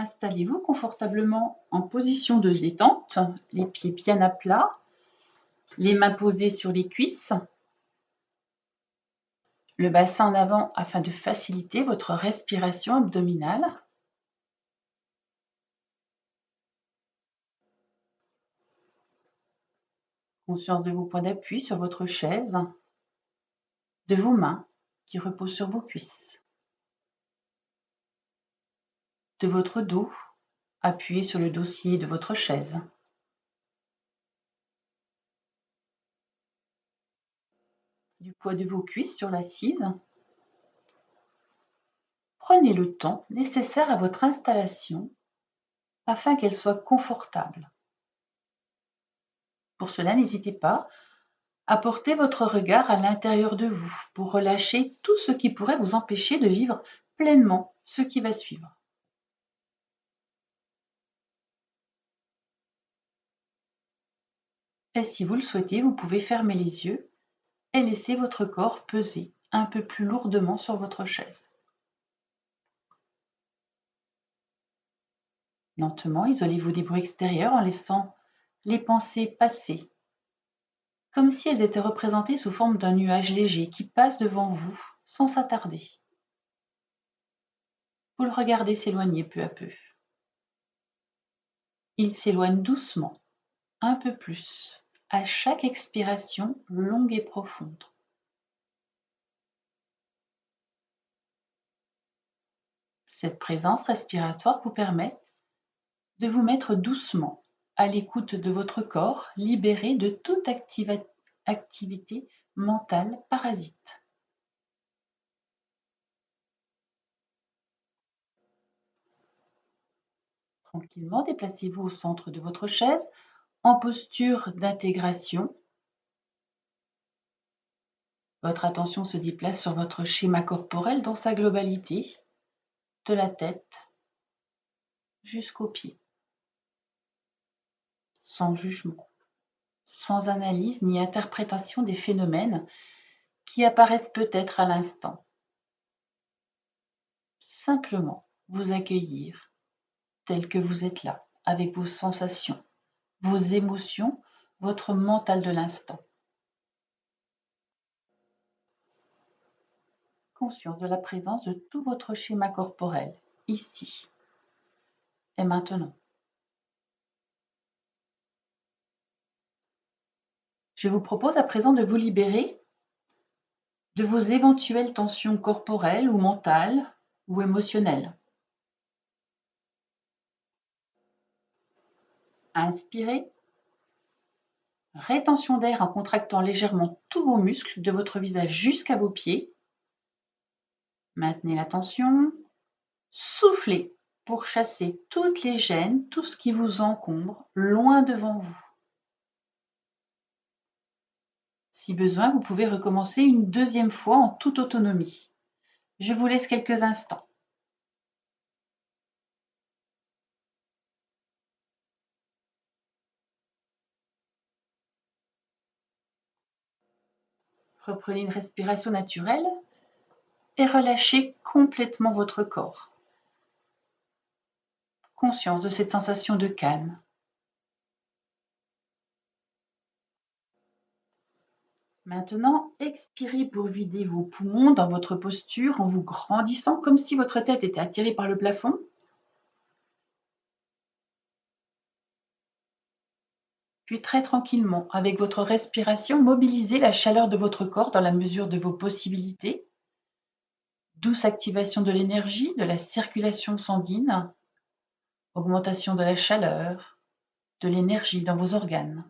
Installez-vous confortablement en position de détente, les pieds bien à plat, les mains posées sur les cuisses, le bassin en avant afin de faciliter votre respiration abdominale. Conscience de vos points d'appui sur votre chaise, de vos mains qui reposent sur vos cuisses, de votre dos appuyé sur le dossier de votre chaise. Du poids de vos cuisses sur l'assise. Prenez le temps nécessaire à votre installation afin qu'elle soit confortable. Pour cela, n'hésitez pas à porter votre regard à l'intérieur de vous pour relâcher tout ce qui pourrait vous empêcher de vivre pleinement ce qui va suivre. Et si vous le souhaitez, vous pouvez fermer les yeux et laisser votre corps peser un peu plus lourdement sur votre chaise. Lentement, isolez-vous des bruits extérieurs en laissant les pensées passer, comme si elles étaient représentées sous forme d'un nuage léger qui passe devant vous sans s'attarder. Vous le regardez s'éloigner peu à peu. Il s'éloigne doucement, un peu plus, à chaque expiration longue et profonde. Cette présence respiratoire vous permet de vous mettre doucement à l'écoute de votre corps, libéré de toute activité mentale parasite. Tranquillement, déplacez-vous au centre de votre chaise en posture d'intégration. Votre attention se déplace sur votre schéma corporel dans sa globalité, de la tête jusqu'aux pieds, sans jugement, sans analyse ni interprétation des phénomènes qui apparaissent peut-être à l'instant. Simplement vous accueillir tel que vous êtes là, avec vos sensations, vos émotions, votre mental de l'instant. Conscience de la présence de tout votre schéma corporel, ici et maintenant. Je vous propose à présent de vous libérer de vos éventuelles tensions corporelles ou mentales ou émotionnelles. Inspirez. Rétention d'air en contractant légèrement tous vos muscles de votre visage jusqu'à vos pieds. Maintenez la tension. Soufflez pour chasser toutes les gênes, tout ce qui vous encombre, loin devant vous. Si besoin, vous pouvez recommencer une deuxième fois en toute autonomie. Je vous laisse quelques instants. Reprenez une respiration naturelle et relâchez complètement votre corps. Conscience de cette sensation de calme. Maintenant, expirez pour vider vos poumons dans votre posture en vous grandissant comme si votre tête était attirée par le plafond. Puis très tranquillement, avec votre respiration, mobilisez la chaleur de votre corps dans la mesure de vos possibilités. Douce activation de l'énergie, de la circulation sanguine, augmentation de la chaleur, de l'énergie dans vos organes.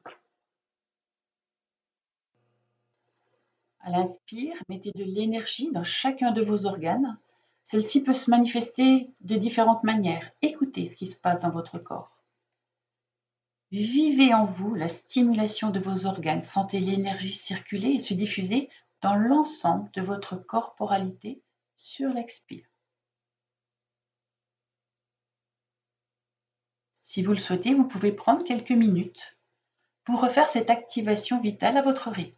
À l'inspire, mettez de l'énergie dans chacun de vos organes. Celle-ci peut se manifester de différentes manières. Écoutez ce qui se passe dans votre corps. Vivez en vous la stimulation de vos organes. Sentez l'énergie circuler et se diffuser dans l'ensemble de votre corporalité sur l'expire. Si vous le souhaitez, vous pouvez prendre quelques minutes pour refaire cette activation vitale à votre rythme.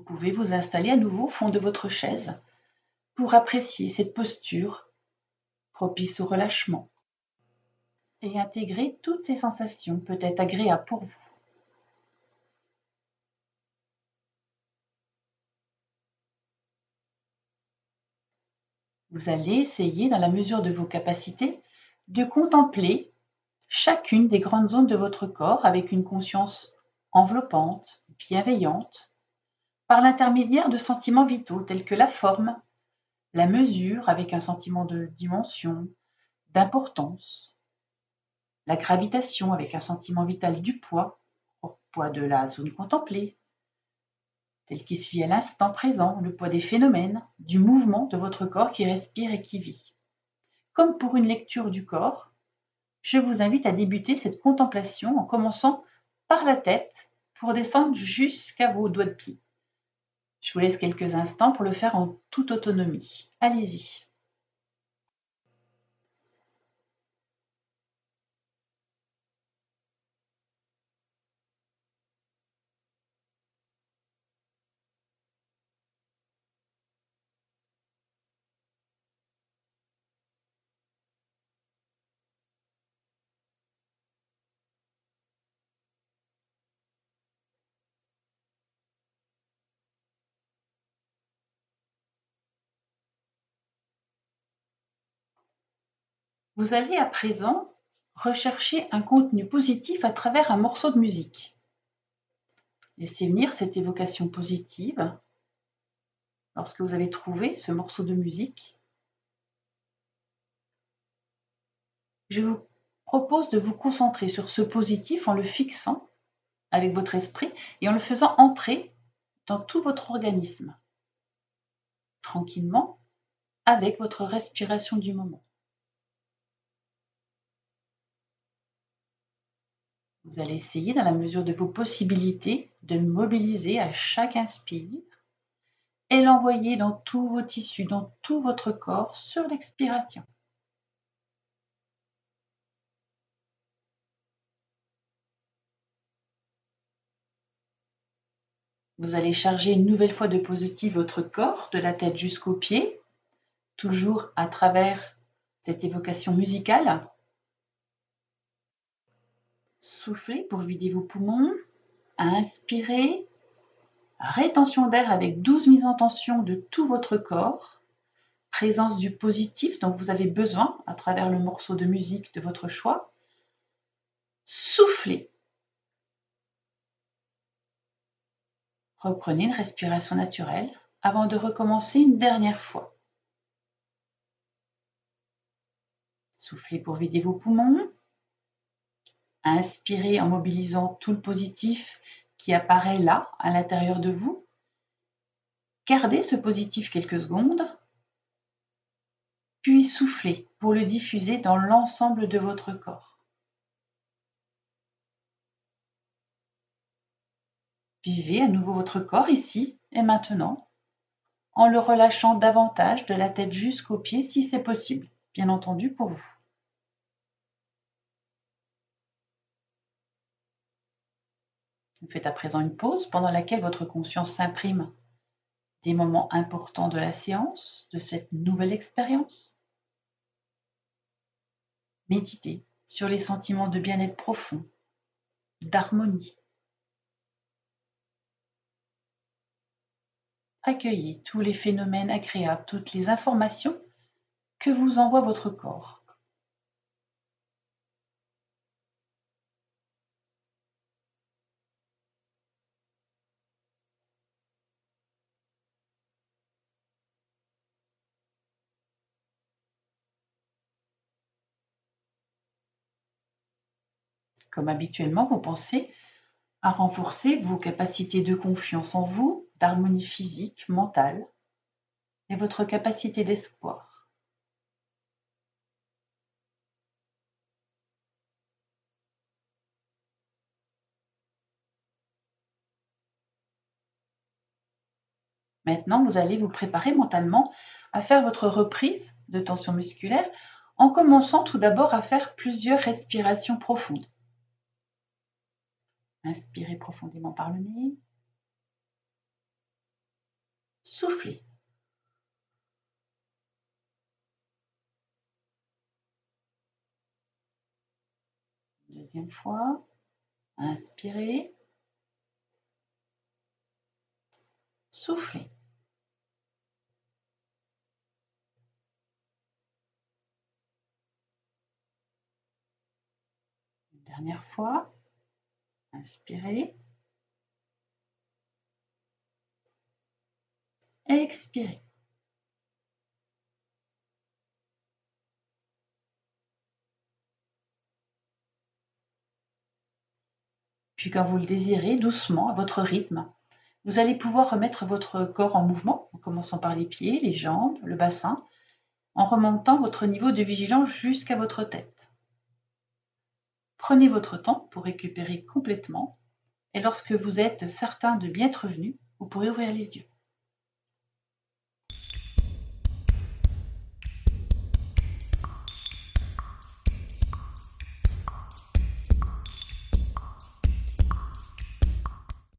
Vous pouvez vous installer à nouveau au fond de votre chaise pour apprécier cette posture propice au relâchement et intégrer toutes ces sensations peut-être agréables pour vous. Vous allez essayer, dans la mesure de vos capacités, de contempler chacune des grandes zones de votre corps avec une conscience enveloppante, bienveillante, par l'intermédiaire de sentiments vitaux tels que la forme, la mesure avec un sentiment de dimension, d'importance, la gravitation avec un sentiment vital du poids, au poids de la zone contemplée, tel qu'il se vit à l'instant présent, le poids des phénomènes, du mouvement de votre corps qui respire et qui vit. Comme pour une lecture du corps, je vous invite à débuter cette contemplation en commençant par la tête pour descendre jusqu'à vos doigts de pied. Je vous laisse quelques instants pour le faire en toute autonomie. Allez-y. Vous allez à présent rechercher un contenu positif à travers un morceau de musique. Laissez venir cette évocation positive lorsque vous avez trouvé ce morceau de musique. Je vous propose de vous concentrer sur ce positif en le fixant avec votre esprit et en le faisant entrer dans tout votre organisme, tranquillement, avec votre respiration du moment. Vous allez essayer, dans la mesure de vos possibilités, de le mobiliser à chaque inspire et l'envoyer dans tous vos tissus, dans tout votre corps sur l'expiration. Vous allez charger une nouvelle fois de positif votre corps, de la tête jusqu'aux pieds, toujours à travers cette évocation musicale. Soufflez pour vider vos poumons. Inspirez. Rétention d'air avec 12 mises en tension de tout votre corps. Présence du positif dont vous avez besoin à travers le morceau de musique de votre choix. Soufflez. Reprenez une respiration naturelle avant de recommencer une dernière fois. Soufflez pour vider vos poumons. Inspirez en mobilisant tout le positif qui apparaît là, à l'intérieur de vous. Gardez ce positif quelques secondes, puis soufflez pour le diffuser dans l'ensemble de votre corps. Vivez à nouveau votre corps ici et maintenant, en le relâchant davantage de la tête jusqu'aux pieds si c'est possible, bien entendu pour vous. Vous faites à présent une pause pendant laquelle votre conscience s'imprime des moments importants de la séance, de cette nouvelle expérience. Méditez sur les sentiments de bien-être profond, d'harmonie. Accueillez tous les phénomènes agréables, toutes les informations que vous envoie votre corps. Comme habituellement, vous pensez à renforcer vos capacités de confiance en vous, d'harmonie physique, mentale et votre capacité d'espoir. Maintenant, vous allez vous préparer mentalement à faire votre reprise de tension musculaire en commençant tout d'abord à faire plusieurs respirations profondes. Inspirez profondément par le nez. Soufflez. Deuxième fois. Inspirez. Soufflez. Une dernière fois. Inspirez. Expirez. Puis quand vous le désirez, doucement, à votre rythme, vous allez pouvoir remettre votre corps en mouvement, en commençant par les pieds, les jambes, le bassin, en remontant votre niveau de vigilance jusqu'à votre tête. Prenez votre temps pour récupérer complètement et lorsque vous êtes certain de bien être revenu, vous pourrez ouvrir les yeux.